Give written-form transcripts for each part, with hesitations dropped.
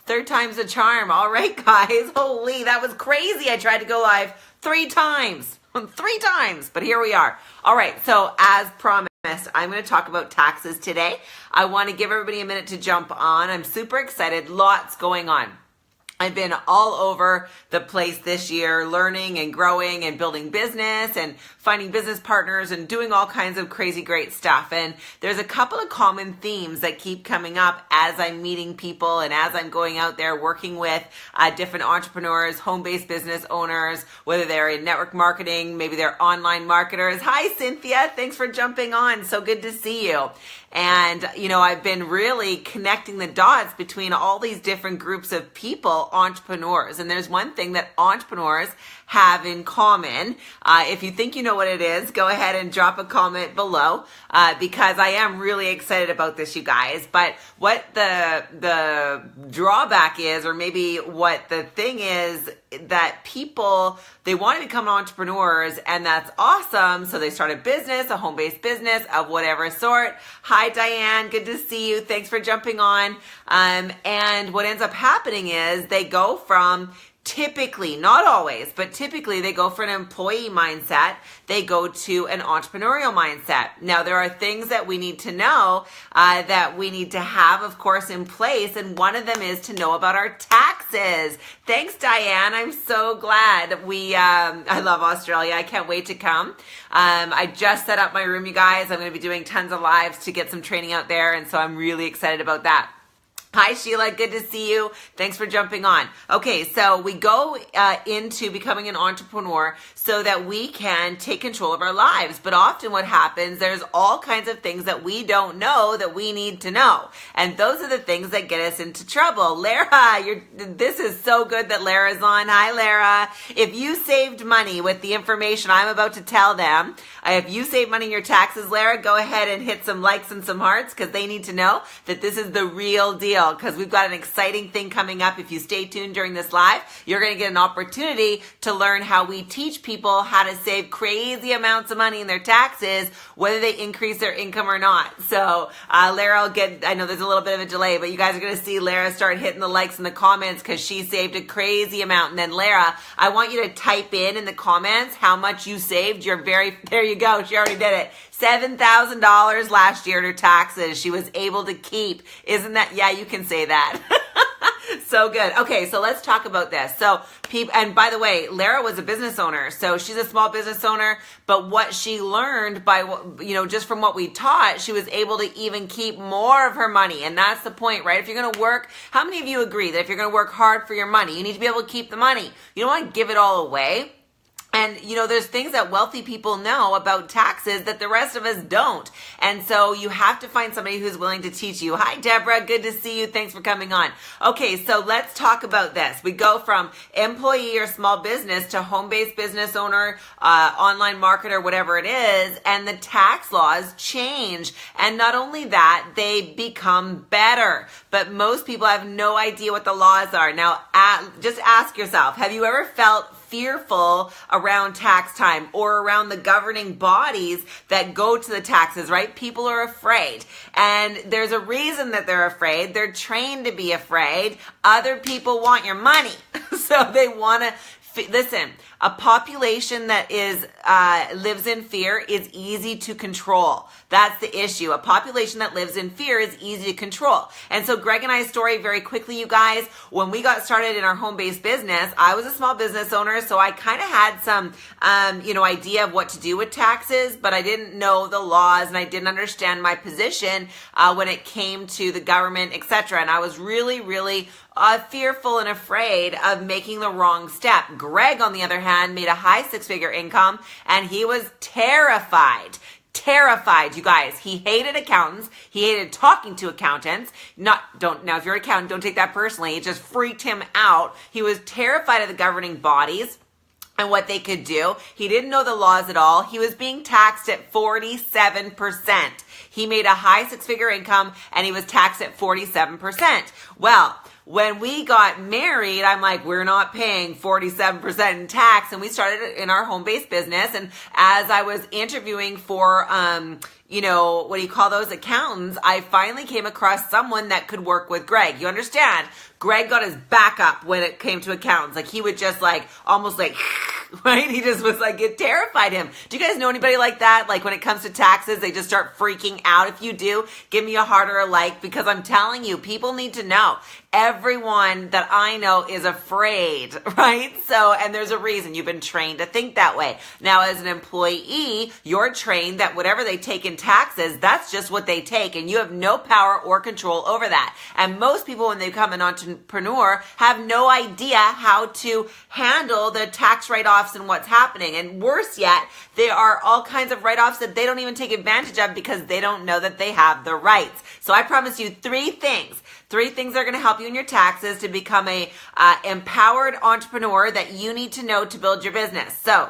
Third time's a charm. All right, guys. Holy, that was crazy. I tried to go live 3 times. 3 times, but here we are. All right, so as promised, I'm going to talk about taxes today. I want to give everybody a minute to jump on. I'm super excited. Lots going on. I've been all over the place this year, learning and growing and building business and finding business partners and doing all kinds of crazy great stuff. And there's a couple of common themes that keep coming up as I'm meeting people and as I'm going out there working with different entrepreneurs, home-based business owners, whether they're in network marketing, maybe they're online marketers. Hi, Cynthia. Thanks for jumping on. So good to see you. And, I've been really connecting the dots between all these different groups of people, entrepreneurs. And there's one thing that entrepreneurs have in common. If you think you know what it is, go ahead and drop a comment below because I am really excited about this, you guys. But what the drawback is, or maybe what the thing is, that people, they want to become entrepreneurs, and that's awesome. So they start a business, a home-based business of whatever sort. Hi, Diane. Good to see you. Thanks for jumping on. And what ends up happening is they go from typically, not always, but typically they go for an employee mindset. They go to an entrepreneurial mindset. Now, there are things that we need to know that we need to have, of course, in place. And one of them is to know about our taxes. Thanks, Diane. I'm so glad I love Australia. I can't wait to come. I just set up my room, you guys. I'm going to be doing tons of lives to get some training out there. And so I'm really excited about that. Hi, Sheila. Good to see you. Thanks for jumping on. Okay, so we go into becoming an entrepreneur so that we can take control of our lives. But often what happens, there's all kinds of things that we don't know that we need to know. And those are the things that get us into trouble. Lara, this is so good that Lara's on. Hi, Lara. If you saved money with the information I'm about to tell them, if you save money in your taxes, Lara, go ahead and hit some likes and some hearts because they need to know that this is the real deal. Because we've got an exciting thing coming up. If you stay tuned during this live, you're going to get an opportunity to learn how we teach people how to save crazy amounts of money in their taxes, whether they increase their income or not. So Lara I know there's a little bit of a delay, but you guys are going to see Lara start hitting the likes in the comments because she saved a crazy amount. And then Lara, I want you to type in the comments how much you saved. There you go. She already did it. $7,000 last year to taxes she was able to keep. Isn't that, yeah, you can say that. So good. Okay, so let's talk about this. So and by the way, Lara was a business owner. So she's a small business owner, but what she learned by, just from what we taught, she was able to even keep more of her money. And that's the point, right? If you're going to work, how many of you agree that if you're going to work hard for your money, you need to be able to keep the money? You don't want to give it all away. And, there's things that wealthy people know about taxes that the rest of us don't. And so you have to find somebody who's willing to teach you. Hi, Deborah. Good to see you. Thanks for coming on. Okay, so let's talk about this. We go from employee or small business to home-based business owner, online marketer, whatever it is, and the tax laws change. And not only that, they become better. But most people have no idea what the laws are. Now, just ask yourself, have you ever felt fearful around tax time or around the governing bodies that go to the taxes, right? People are afraid. And there's a reason that they're afraid. They're trained to be afraid. Other people want your money. So they want to listen, a population that lives in fear is easy to control. That's the issue. A population that lives in fear is easy to control. And so Greg and I's story, very quickly, you guys, when we got started in our home-based business, I was a small business owner, so I kind of had some, idea of what to do with taxes, but I didn't know the laws and I didn't understand my position when it came to the government, etc. And I was really, really fearful and afraid of making the wrong step. Greg, on the other hand, made a high 6-figure income and he was terrified, you guys. He hated accountants. He hated talking to accountants. Now, if you're an accountant, don't take that personally. It just freaked him out. He was terrified of the governing bodies and what they could do. He didn't know the laws at all. He was being taxed at 47%. He made a high 6-figure income and he was taxed at 47%. Well, when we got married, I'm like, we're not paying 47% in tax. And we started in our home-based business. And as I was interviewing for, what do you call those, accountants, I finally came across someone that could work with Greg. You understand? Greg got his back up when it came to accountants. Like, he would just almost right? He just was it terrified him. Do you guys know anybody like that? Like, when it comes to taxes, they just start freaking out. If you do, give me a heart or a like, because I'm telling you, people need to know. Everyone that I know is afraid, right? So, and there's a reason. You've been trained to think that way. Now, as an employee, you're trained that whatever they take in taxes, that's just what they take, and you have no power or control over that. And most people, when they become an entrepreneur, have no idea how to handle the tax write-offs and what's happening. And worse yet, there are all kinds of write-offs that they don't even take advantage of because they don't know that they have the rights. So I promise you three things. Three things that are going to help you in your taxes to become a empowered entrepreneur that you need to know to build your business. So,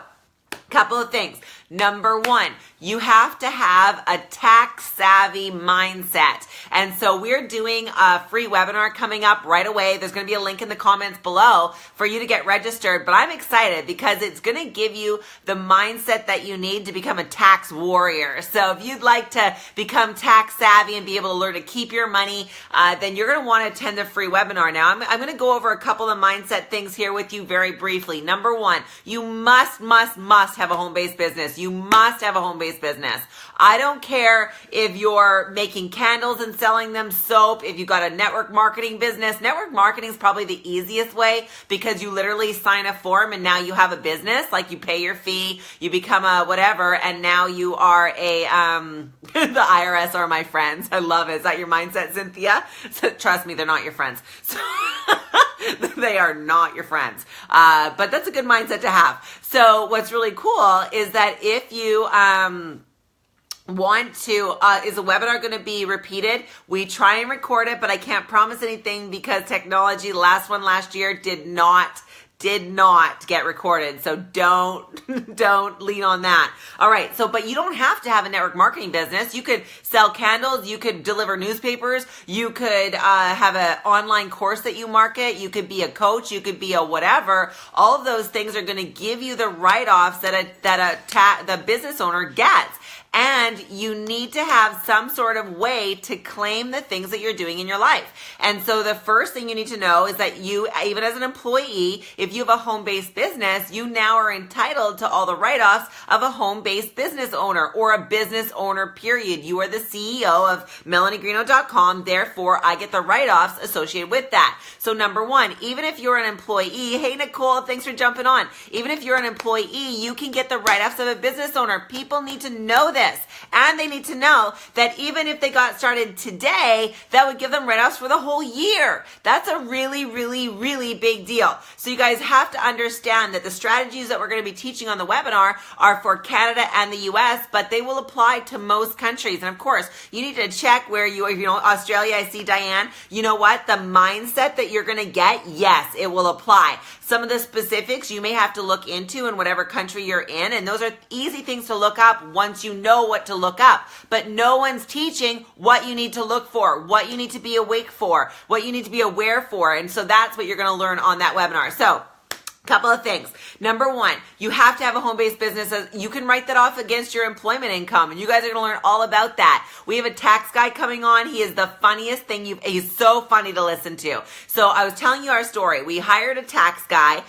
couple of things. Number one, you have to have a tax-savvy mindset. And so we're doing a free webinar coming up right away. There's going to be a link in the comments below for you to get registered. But I'm excited because it's going to give you the mindset that you need to become a tax warrior. So if you'd like to become tax-savvy and be able to learn to keep your money, then you're going to want to attend the free webinar. Now, I'm going to go over a couple of mindset things here with you very briefly. Number one, you must have a home-based business. You must have a home-based business. I don't care if you're making candles and selling them, soap, if you got a network marketing business. Network marketing is probably the easiest way because you literally sign a form and now you have a business. Like, you pay your fee, you become a whatever, and now you are a, the IRS are my friends. I love it. Is that your mindset, Cynthia? So, trust me, they're not your friends. So they are not your friends. But that's a good mindset to have. So what's really cool is that if you want to, is the webinar going to be repeated? We try and record it, but I can't promise anything because technology, the last one last year, did not get recorded. So don't lean on that. All right. So, but you don't have to have a network marketing business. You could sell candles. You could deliver newspapers. You could have an online course that you market. You could be a coach. You could be a whatever. All of those things are going to give you the write-offs that the business owner gets. And you need to have some sort of way to claim the things that you're doing in your life. And so the first thing you need to know is that you, even as an employee, if you have a home-based business, you now are entitled to all the write-offs of a home-based business owner or a business owner, period. You are the CEO of MelanieGreenough.com. Therefore, I get the write-offs associated with that. So number one, even if you're an employee, hey, Nicole, thanks for jumping on. Even if you're an employee, you can get the write-offs of a business owner. People need to know this. And they need to know that even if they got started today, that would give them write-offs for the whole year. That's a really, really, really big deal. So you guys have to understand that the strategies that we're going to be teaching on the webinar are for Canada and the US, but they will apply to most countries. And of course, you need to check where Australia, I see Diane. You know what? The mindset that you're going to get, yes, it will apply. Some of the specifics you may have to look into in whatever country you're in, and those are easy things to look up once you know what to look up. But no one's teaching what you need to look for, what you need to be awake for, what you need to be aware for. And so that's what you're going to learn on that webinar. So, couple of things. Number one, you have to have a home-based business. You can write that off against your employment income, and you guys are going to learn all about that. We have a tax guy coming on. He is the funniest thing he's so funny to listen to. So I was telling you our story. We hired a tax guy,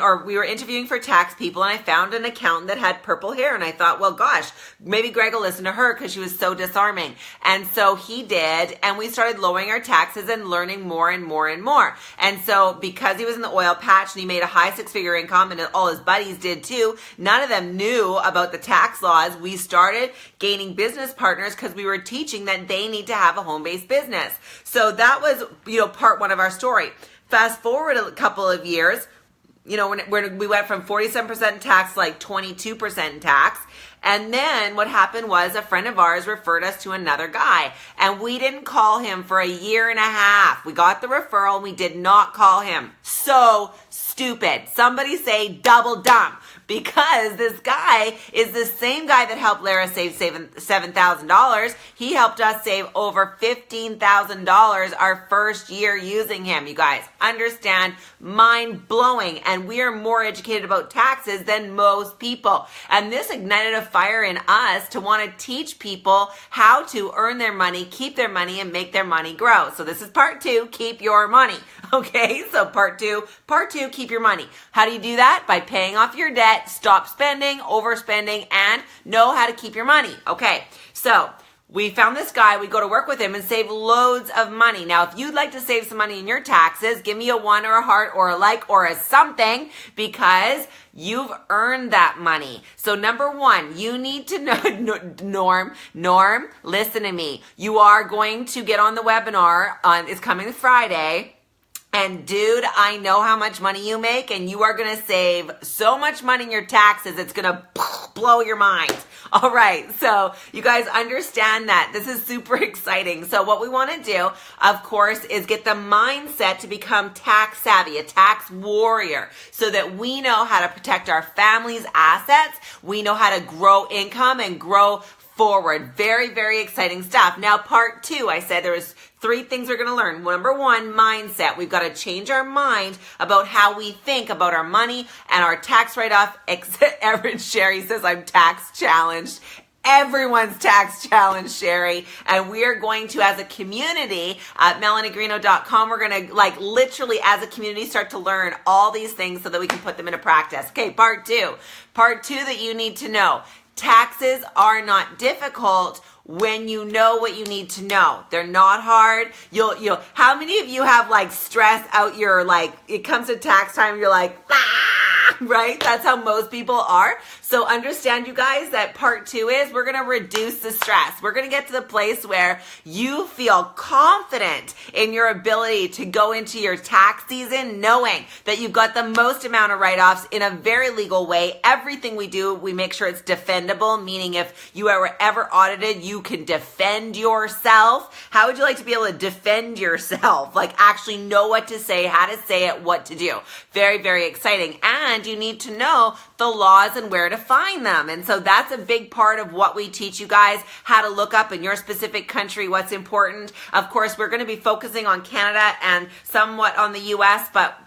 or we were interviewing for tax people, and I found an accountant that had purple hair, and I thought, well, gosh, maybe Greg will listen to her because she was so disarming. And so he did, and we started lowering our taxes and learning more and more and more. And so because he was in the oil patch and he made a high six-figure income, and all his buddies did too, none of them knew about the tax laws. We started gaining business partners because we were teaching that they need to have a home-based business. So that was, part one of our story. Fast forward a couple of years, when we went from 47% in tax to 22% in tax. And then what happened was a friend of ours referred us to another guy, and we didn't call him for a year and a half. We got the referral and we did not call him. So stupid. Somebody say double dumb. because this guy is the same guy that helped Lara save $7,000. He helped us save over $15,000 our first year using him. You guys understand, mind blowing. And we are more educated about taxes than most people. And this ignited a fire in us to want to teach people how to earn their money, keep their money, and make their money grow. So this is part 2, keep your money. Okay, so part two, keep your money. How do you do that? By paying off your debt, stop spending, overspending, and know how to keep your money. Okay, so we found this guy, we go to work with him and save loads of money. Now, if you'd like to save some money in your taxes, give me a 1 or a heart or a like or a something, because you've earned that money. So number 1, you need to know, Norm, listen to me. You are going to get on the webinar it's coming Friday. And dude, I know how much money you make, and you are going to save so much money in your taxes, it's going to blow your mind. All right, so you guys understand that. This is super exciting. So what we want to do, of course, is get the mindset to become tax savvy, a tax warrior, so that we know how to protect our family's assets. We know how to grow income and grow forward. Very, very exciting stuff. Now, part 2, I said there was 3 things we're going to learn. Number 1, mindset. We've got to change our mind about how we think about our money and our tax write-off. Erin Sherry says, I'm tax challenged. Everyone's tax challenged, Sherry. And we are going to, as a community, at melaniegreenough.com, we're going to literally as a community start to learn all these things so that we can put them into practice. Okay, part 2. Part 2 that you need to know. Taxes are not difficult when you know what you need to know. They're not hard. You'll how many of you have stress out your it comes to tax time, you're like, right? That's how most people are. So understand, you guys, that part 2 is we're going to reduce the stress. We're going to get to the place where you feel confident in your ability to go into your tax season knowing that you've got the most amount of write-offs in a very legal way. Everything we do, we make sure it's defendable, meaning if you are ever audited, you can defend yourself. How would you like to be able to defend yourself? Actually know what to say, how to say it, what to do. Very, very exciting. And you need to know the laws and where to find them. And so that's a big part of what we teach you guys, how to look up in your specific country what's important. Of course, we're going to be focusing on Canada and somewhat on the US, but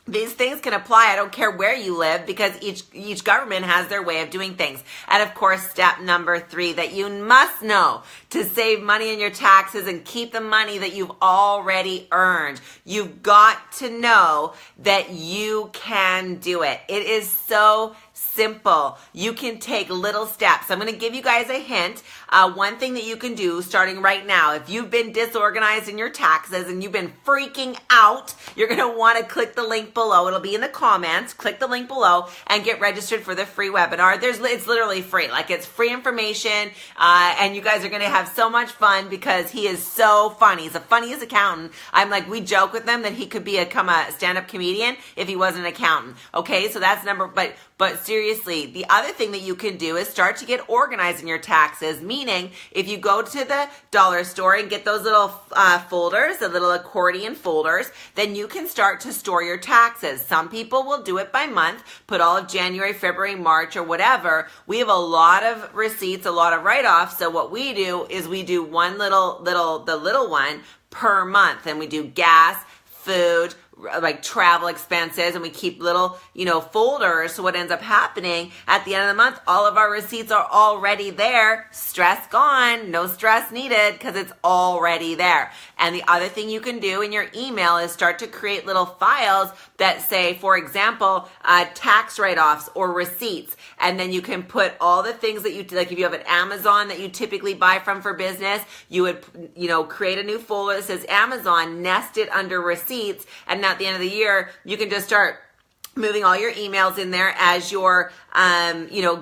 these things can apply, I don't care where you live, because each government has their way of doing things. And of course, step number 3 that you must know to save money in your taxes and keep the money that you've already earned. You've got to know that you can do it. It is so simple. You can take little steps. I'm going to give you guys a hint. One thing that you can do starting right now, if you've been disorganized in your taxes and you've been freaking out, you're going to want to click the link below. It'll be in the comments. Click the link below and get registered for the free webinar. It's literally free. It's free information. And you guys are going to have so much fun because he is so funny. He's the funniest accountant. We joke with him that he could become a stand-up comedian if he wasn't an accountant. Okay, so that's but seriously, the other thing that you can do is start to get organized in your taxes, meaning if you go to the dollar store and get those little folders, the little accordion folders, then you can start to store your taxes. Some people will do it by month, put all of January, February, March, or whatever. We have a lot of receipts, a lot of write-offs, so what we do is we do one the little one per month, and we do gas, food, travel expenses, and we keep little, folders. So what ends up happening at the end of the month, all of our receipts are already there. Stress gone, no stress needed, because it's already there. And the other thing you can do in your email is start to create little files that say, for example, tax write-offs or receipts. And then you can put all the things that you, if you have an Amazon that you typically buy from for business, you would, create a new folder that says Amazon, nest it under receipts, and at the end of the year, you can just start moving all your emails in there as you're,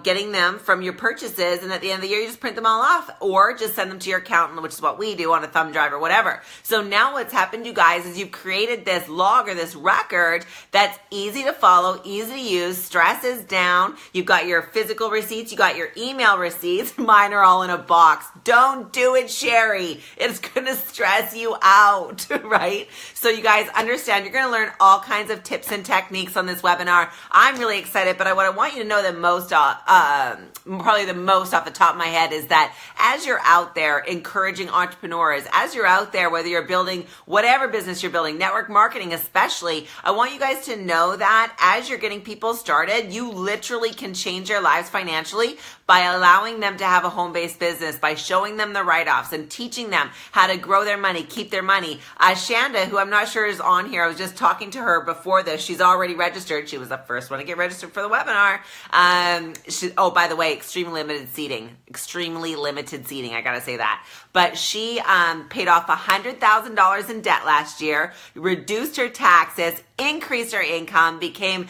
getting them from your purchases. And at the end of the year, you just print them all off or just send them to your accountant, which is what we do on a thumb drive or whatever. So now what's happened, you guys, is you've created this log or this record that's easy to follow, easy to use. Stress is down. You've got your physical receipts. You got your email receipts. Mine are all in a box. Don't do it, Sherry. It's going to stress you out, right? So you guys understand, you're going to learn all kinds of tips and techniques on this this webinar. I'm really excited, but what I want you to know the most, probably the most off the top of my head, is that as you're out there encouraging entrepreneurs, as you're out there, whether you're building whatever business you're building, network marketing especially, I want you guys to know that as you're getting people started, you literally can change their lives financially by allowing them to have a home-based business, by showing them the write-offs and teaching them how to grow their money, keep their money. Shanda, who I'm not sure is on here, I was just talking to her before this. She's already registered. She was the first one to get registered for the webinar. Oh, by the way, extremely limited seating. Extremely limited seating, I gotta say that. But she paid off $100,000 in debt last year, reduced her taxes, increased her income, became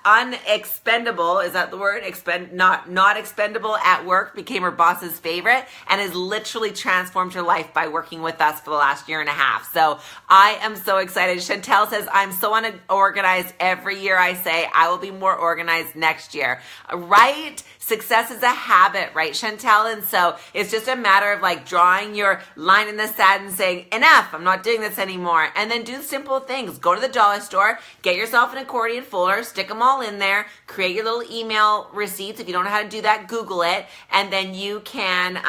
unexpendable, is that the word? Not expendable at work, became her boss's favorite, and has literally transformed her life by working with us for the last year and a half. So I am so excited. Chantel says, I'm so unorganized. Every year I say I will be more organized next year. Right? Success is a habit, right, Chantel? And so it's just a matter of like drawing your line in the sand and saying, enough, I'm not doing this anymore. And then do simple things. Go to the dollar store, get yourself an accordion folder, stick them all in there, create your little email receipts. If you don't know how to do that, Google it, and then you can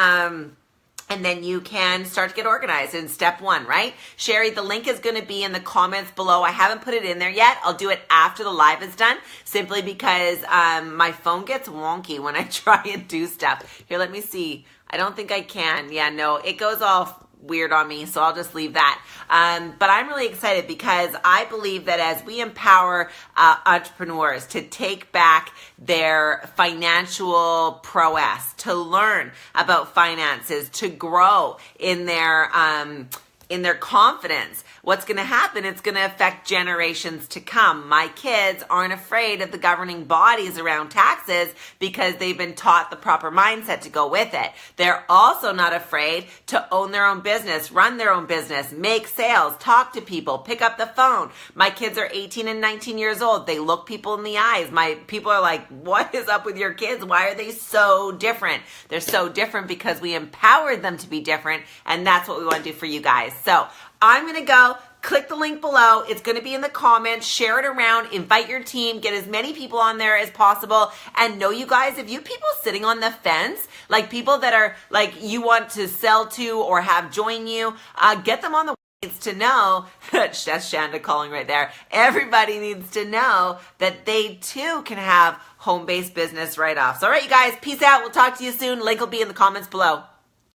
start to get organized in step one, right? Sherry, the link is going to be in the comments below. I haven't put it in there yet. I'll do it after the live is done, simply because my phone gets wonky when I try and do stuff. Here, let me see. I don't think I can. Yeah, no, it goes all weird on me, so I'll just leave that. But I'm really excited because I believe that as we empower entrepreneurs to take back their financial prowess, to learn about finances, to grow in their confidence, what's going to happen, it's going to affect generations to come. My kids aren't afraid of the governing bodies around taxes because they've been taught the proper mindset to go with it. They're also not afraid to own their own business, run their own business, make sales, talk to people, pick up the phone. My kids are 18 and 19 years old. They look people in the eyes. My people are like, what is up with your kids? Why are they so different? They're so different because we empowered them to be different, and that's what we want to do for you guys. So I'm going to go. Click the link below. It's going to be in the comments. Share it around. Invite your team. Get as many people on there as possible. And know, you guys, if you have people sitting on the fence, like people that are like you want to sell to or have join you, get them on the needs to know, that's Shanda calling right there. Everybody needs to know that they too can have home-based business write-offs. All right, you guys, peace out. We'll talk to you soon. Link will be in the comments below.